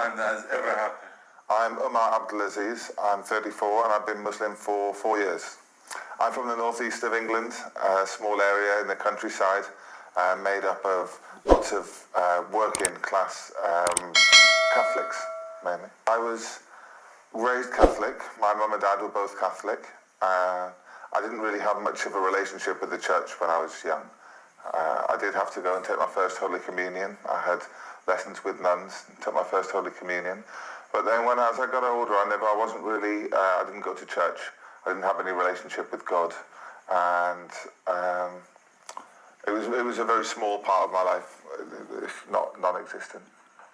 time that has ever happened. I'm Umar Abdulaziz, I'm 34 and I've been Muslim for 4 years. I'm from the northeast of England, a small area in the countryside, made up of lots of working class Catholics, mainly. I was raised Catholic, my mum and dad were both Catholic. I didn't really have much of a relationship with the church when I was young. I did have to go and take my first Holy Communion. I had lessons with nuns and took my first Holy Communion. But then as I got older, I wasn't really, I didn't go to church. I didn't have any relationship with God. And it was a very small part of my life, if not non-existent.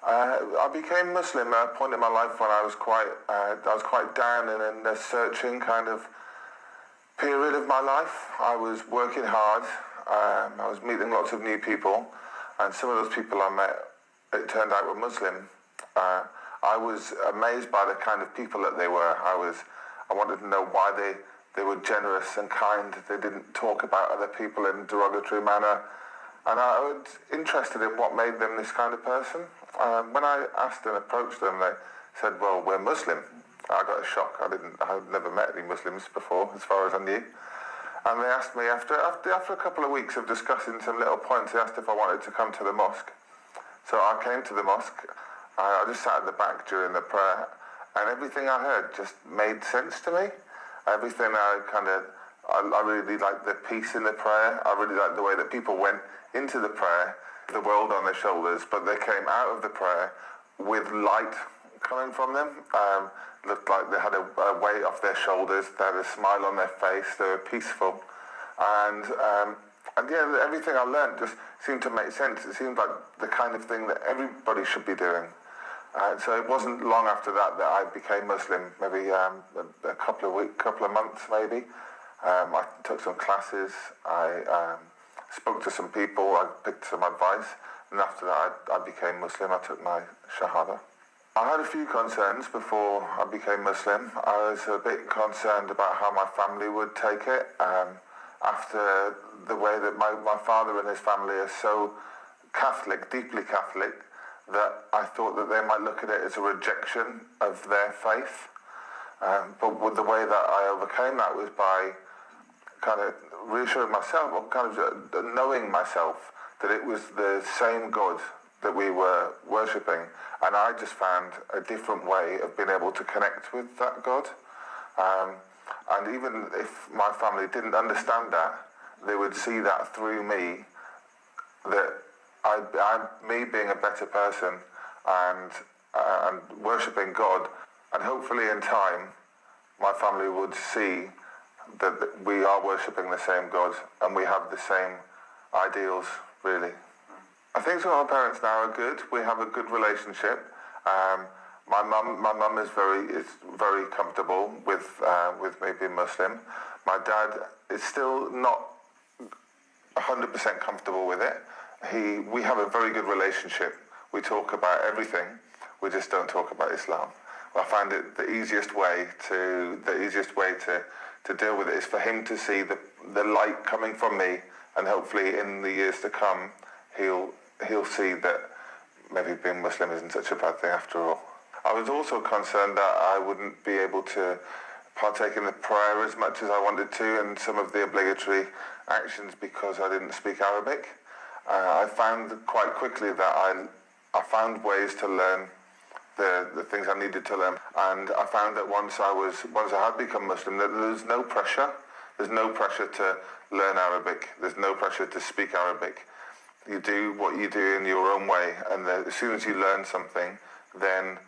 I became Muslim at a point in my life when I was quite down and in a searching kind of period of my life. I was working hard. I was meeting lots of new people, and some of those people I met, it turned out, were Muslim. I was amazed by the kind of people that they were. I wanted to know why they were generous and kind. They didn't talk about other people in a derogatory manner. And I was interested in what made them this kind of person. When I asked and approached them, they said, well, we're Muslim. I got a shock. I had never met any Muslims before, as far as I knew. And they asked me, after a couple of weeks of discussing some little points, they asked if I wanted to come to the mosque. So I came to the mosque. I just sat at the back during the prayer, and everything I heard just made sense to me. Everything I really liked the peace in the prayer. I really liked the way that people went into the prayer, the world on their shoulders, but they came out of the prayer with light coming from them. Looked like they had a weight off their shoulders. They had a smile on their face. They were peaceful, and yeah, everything I learned just seemed to make sense. It seemed like the kind of thing that everybody should be doing. So it wasn't long after that I became Muslim. Maybe a couple of months maybe. I took some classes. I spoke to some people. I picked some advice, and after that I became Muslim. I took my Shahada. I had a few concerns before I became Muslim. I was a bit concerned about how my family would take it. After the way that my father and his family are so Catholic, deeply Catholic, that I thought that they might look at it as a rejection of their faith. But with the way that I overcame that was by kind of reassuring myself, or kind of knowing myself, that it was the same God that we were worshipping, and I just found a different way of being able to connect with that God. And even if my family didn't understand that, they would see that through me, that me being a better person and worshipping God, and hopefully in time my family would see that we are worshipping the same God and we have the same ideals, really. I think some of my parents now are good. We have a good relationship. My mum is very comfortable with me being Muslim. My dad is still not 100% comfortable with it. We have a very good relationship. We talk about everything. We just don't talk about Islam. I find it the easiest way to deal with it is for him to see the light coming from me, and hopefully in the years to come he'll see that maybe being Muslim isn't such a bad thing after all. I was also concerned that I wouldn't be able to partake in the prayer as much as I wanted to, and some of the obligatory actions, because I didn't speak Arabic. I found quite quickly that I found ways to learn the things I needed to learn, and I found that once I had become Muslim, that there's no pressure. There's no pressure to learn Arabic. There's no pressure to speak Arabic. You do what you do in your own way, and as soon as you learn something, then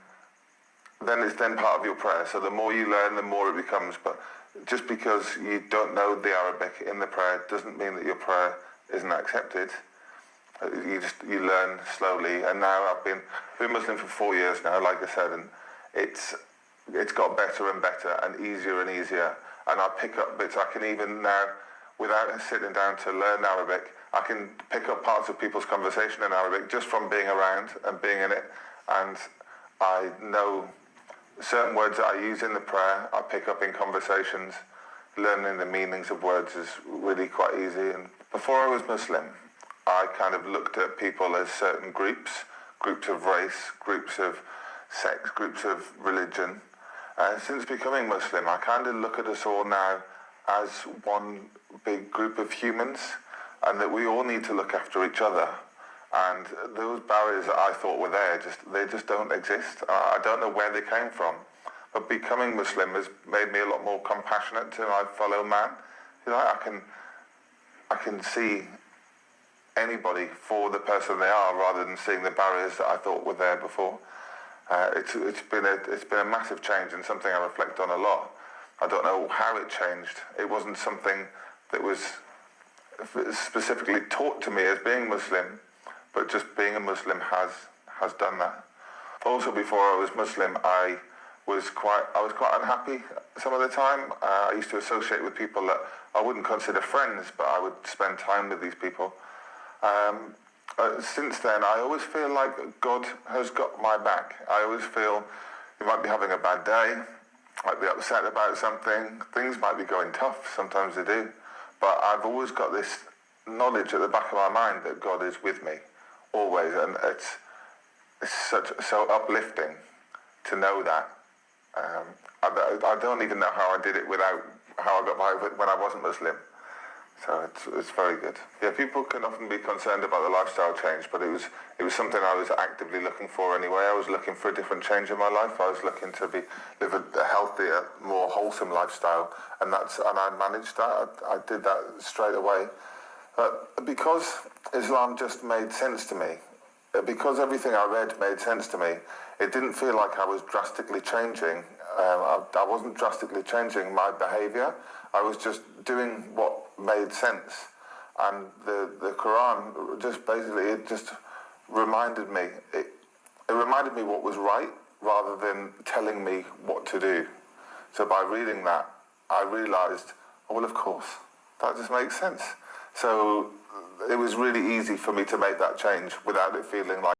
it's then part of your prayer. So the more you learn, the more it becomes. But just because you don't know the Arabic in the prayer doesn't mean that your prayer isn't accepted. You learn slowly, and now I've been Muslim for 4 years now, like I said, and it's got better and better and easier, and I pick up bits. I can even now, without sitting down to learn Arabic, I can pick up parts of people's conversation in Arabic just from being around and being in it, and I know certain words that I use in the prayer, I pick up in conversations. Learning the meanings of words is really quite easy. And before I was Muslim, I kind of looked at people as certain groups of race, groups of sects, groups of religion. Since becoming Muslim, I kind of look at us all now as one big group of humans, and that we all need to look after each other. And those barriers that I thought were there, they just don't exist. I don't know where they came from, but becoming Muslim has made me a lot more compassionate to my fellow man. You know, I can see anybody for the person they are, rather than seeing the barriers that I thought were there before. It's been a massive change, and something I reflect on a lot. I don't know how it changed. It wasn't something that was specifically taught to me as being Muslim, but just being a Muslim has done that. Also, before I was Muslim, I was quite unhappy some of the time. I used to associate with people that I wouldn't consider friends, but I would spend time with these people. Since then, I always feel like God has got my back. I always feel you might be having a bad day, might be upset about something, things might be going tough, sometimes they do, but I've always got this knowledge at the back of my mind that God is with me, always, and it's so uplifting to know that. I don't even know how I did it without how I got by with it when I wasn't Muslim. So it's very good. Yeah, people can often be concerned about the lifestyle change, but it was something I was actively looking for anyway. I was looking for a different change in my life. I was looking to live a healthier, more wholesome lifestyle, and I managed that. I did that straight away. But because Islam just made sense to me, because everything I read made sense to me, it didn't feel like I was drastically changing. I wasn't drastically changing my behaviour. I was just doing what made sense. And the Quran just reminded me. It reminded me what was right, rather than telling me what to do. So by reading that, I realised, oh, well, of course, that just makes sense. So it was really easy for me to make that change without it feeling like